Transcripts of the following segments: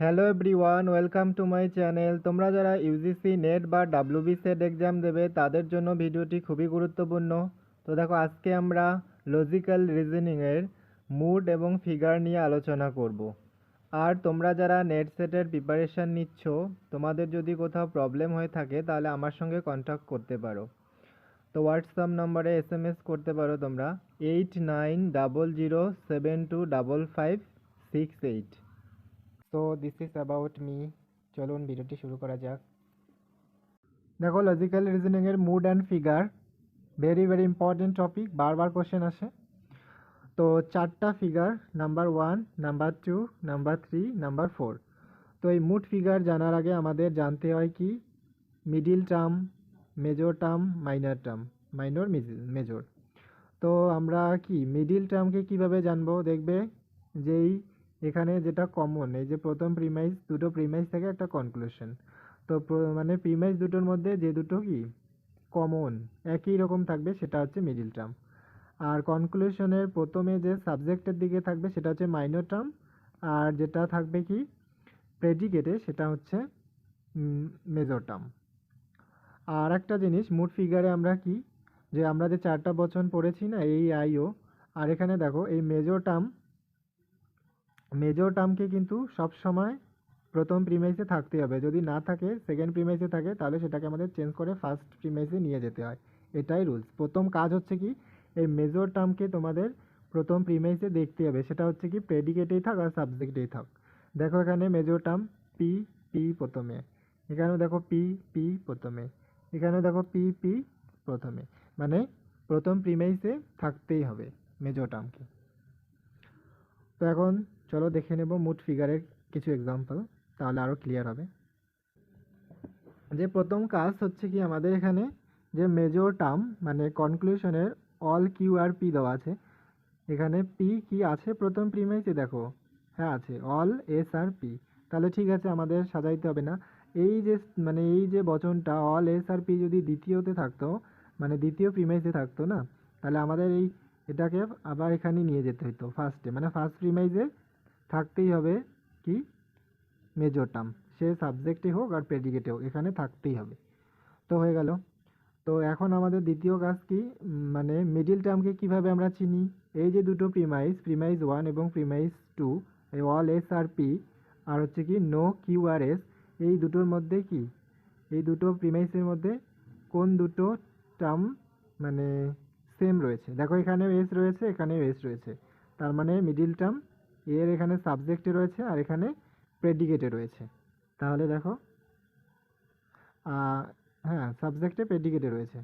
Hello everyone, welcome to my channel. তোমরা যারা UGC net বা ডাব্লিউবি সেট এক্সাম দেবে তাদের জন্য ভিডিওটি খুবই গুরুত্বপূর্ণ। তো দেখো, আজকে আমরা লজিক্যাল রিজনিংয়ের মুড এবং ফিগার নিয়ে আলোচনা করব। আর তোমরা যারা নেট সেটের প্রিপারেশান নিচ্ছ, তোমাদের যদি কোথাও প্রবলেম হয়ে থাকে তাহলে আমার সঙ্গে কন্ট্যাক্ট করতে পারো। তো হোয়াটসঅ্যাপ নম্বরে SMS করতে পারো তোমরা 8900725568। So this is about me. চলুন ভিডিওটি শুরু করা যাক। দেখো, লজিক্যাল রিজনিংয়ের mood and figure very very important topic, বারবার কোশ্চেন আসে। তো চারটা figure, number 1, number 2, number 3, number 4। তো এই মুড ফিগার জানার আগে আমাদের জানতে হয় কি middle term, major term, minor term, minor major. তো আমরা কি মিডিল টার্মকে কিভাবে জানবো? দেখবে যেই এখানে যেটা কমন, এই যে প্রথম প্রিমাইস, দুটো প্রিমাইস থেকে একটা কনক্লুশন। তো মানে প্রিমাইস দুটোর মধ্যে যে দুটো কি কমন একই রকম থাকবে সেটা হচ্ছে মিডিল টার্ম। আর কনক্লুশনের প্রথমে যে সাবজেক্টের দিকে থাকবে সেটা হচ্ছে মাইনর টার্ম। আর যেটা থাকবে কি প্রেডিকেটে সেটা হচ্ছে মেজর টার্ম। আর একটা জিনিস, মুড ফিগারে আমরা কি যে আমরা যে চারটা বচন পড়েছি না, এই আইও, আর এখানে দেখো এই মেজর টার্মকে কিন্তু সব সময় প্রথম প্রিমাইসে থাকতে হবে। যদি না থাকে, সেকেন্ড প্রিমাইসে থাকে, তাহলে সেটাকে আমাদের চেঞ্জ করে ফার্স্ট প্রিমাইসে নিয়ে যেতে হয়। এটাই রুলস। প্রথম কাজ হচ্ছে কি এই মেজর টার্মকে তোমাদের প্রথম প্রিমাইসে দেখতে হবে। সেটা হচ্ছে কি প্রেডিকেটেই থাক আর সাবজেক্টেই থাক। দেখো এখানে মেজর টার্ম পি পি প্রথমে, এখানেও দেখো পি পি প্রথমে, এখানেও দেখো পি পি প্রথমে, মানে প্রথম প্রিমাইসে থাকতেই হবে মেজর টার্মকে। তো এখন চলো দেখে নেব মুড ফিগারের কিছু এক্সাম্পল, তাহলে আরও ক্লিয়ার হবে। যে প্রথম কাজ হচ্ছে কি আমাদের এখানে যে মেজর টার্ম মানে কনক্লুশনের অল কিউ আর পি দেওয়া আছে। এখানে পি কি আছে প্রথম প্রিমাইসে? দেখো হ্যাঁ আছে, অল এস আর পি। তাহলে ঠিক আছে, আমাদের সাজাইতে হবে না। এই যে বচনটা অল এস আর পি যদি দ্বিতীয়তে থাকতো, মানে দ্বিতীয় প্রিমাইসে থাকতো না, তাহলে আমাদের এটাকে আবার এখানে নিয়ে যেতে হতো ফার্স্টে, মানে ফার্স্ট প্রিমাইসে থাকতেই হবে কি মেজর টার্ম, সে সাবজেক্টে হোক আর প্রেডিকেটে হোক, এখানে থাকতেই হবে। তো হয়ে গেল। তো এখন আমাদের দ্বিতীয় কাজ কি, মানে মিডিল টার্মকে কিভাবে আমরা চিনি? এই যে দুটো প্রিমাইস, প্রিমাইস 1 এবং প্রিমাইস 2, এই অল এস আর পি আর হচ্ছে কি নো কিউ আর এস, এই দুটোর মধ্যে কি এই দুটো প্রিমাইসের মধ্যে কোন দুটো টার্ম মানে সেম রয়েছে? দেখো এখানেও এস রয়েছে, এখানেও এস রয়েছে, তার মানে মিডিল টার্ম এর এখানে সাবজেক্টে রয়েছে আর এখানে প্রেডিকেটে রয়েছে। তাহলে দেখো হ্যাঁ, সাবজেক্টে প্রেডিকেটে রয়েছে,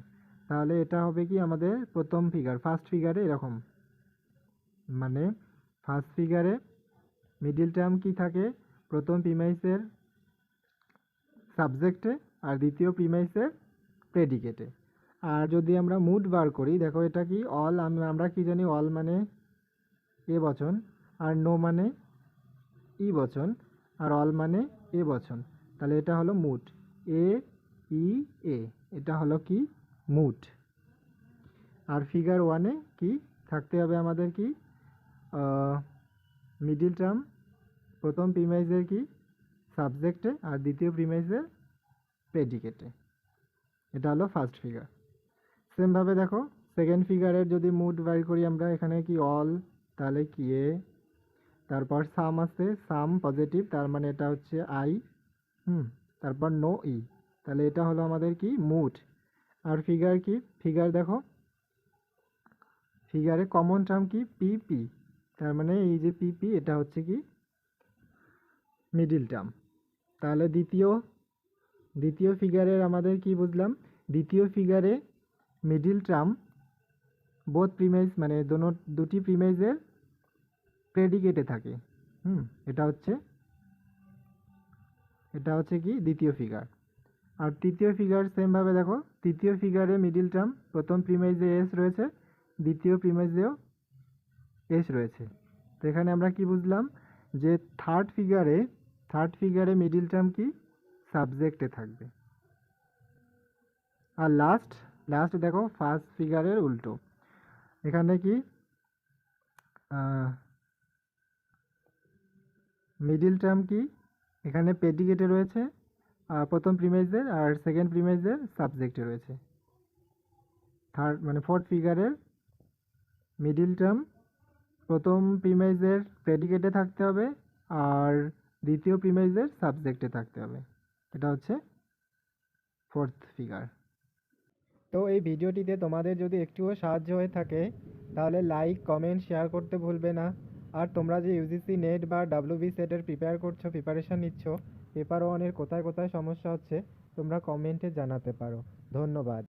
তাহলে এটা হবে কি আমাদের প্রথম ফিগার। ফার্স্ট ফিগারে এরকম, মানে ফার্স্ট ফিগারে মিডিল টার্ম কি থাকে প্রথম প্রিমাইসের সাবজেক্টে আর দ্বিতীয় প্রিমাইসের প্রেডিকেটে। আর যদি আমরা মুড বার করি, দেখো এটা কি অল, আমরা কি জানি অল মানে এ বচন, আর নো মানে ই বচন, আর অল মানে এ বচন, তাহলে এটা হলো মুড। এ ই এ, এটা হলো কি মুড। আর ফিগার 1-এ কি থাকতে হবে আমাদের? কি মিডিল টার্ম প্রথম প্রিমাইসের কি সাবজেক্টে আর দ্বিতীয় প্রিমাইসের প্রেডিকেটে। এটা হলো ফার্স্ট ফিগার। সেমভাবে দেখো সেকেন্ড ফিগারের যদি মুড বাইর করি আমরা, এখানে কি অল, তাহলে কি এ, তারপর সাম আছে, সাম পজিটিভ, তার মানে এটা হচ্ছে আই, তারপর নো ই, তাহলে এটা হলো আমাদের কি মুড। আর ফিগার কি, ফিগার দেখো ফিগারে কমন টার্ম কি পি পি, তার মানে এই যে পি পি এটা হচ্ছে কি মিডিল টার্ম। তাহলে দ্বিতীয় ফিগারের আমাদের কি বুঝলাম? দ্বিতীয় ফিগারে মিডিল টার্ম বোথ প্রিমাইস মানে দুটি প্রিমাইসের প্রেডিকেটে থাকে। এটা হচ্ছে কি দ্বিতীয় ফিগার। আর তৃতীয় ফিগার সেমভাবে দেখো, তৃতীয় ফিগারে মিডিল টার্ম প্রথম প্রিমাইসে এস রয়েছে, দ্বিতীয় প্রিমাইসেও এস রয়েছে। তো এখানে আমরা কি বুঝলাম যে থার্ড ফিগারে মিডিল টার্ম কি সাবজেক্টে থাকবে। আর লাস্ট দেখো ফার্স্ট ফিগারের উল্টো, এখানে কি মিডিল টার্ম কি এখানে প্রেডিকেটে রয়েছে প্রথম প্রিমাইজের, আর সেকেন্ড প্রিমাইজের সাবজেক্টে রয়েছে। থার্ড মানে ফোর্থ ফিগারের মিডিল টার্ম প্রথম প্রিমাইজের প্রেডিকেটে থাকতে হবে, আর দ্বিতীয় প্রিমাইজের সাবজেক্টে থাকতে হবে। এটা হচ্ছে ফোর্থ ফিগার। তো এই ভিডিওটিতে তোমাদের যদি একটুও সাহায্য হয়ে থাকে তাহলে লাইক, কমেন্ট, শেয়ার করতে ভুলবে না। আর তোমরা যে ইউজিসি নেট বা ডাব্লিউবি সেটের প্রিপারেশন নিচ্ছ, পেপার ওয়ানের কোথায় কোথায় সমস্যা হচ্ছে তোমরা কমেন্টে জানাতে পারো। ধন্যবাদ।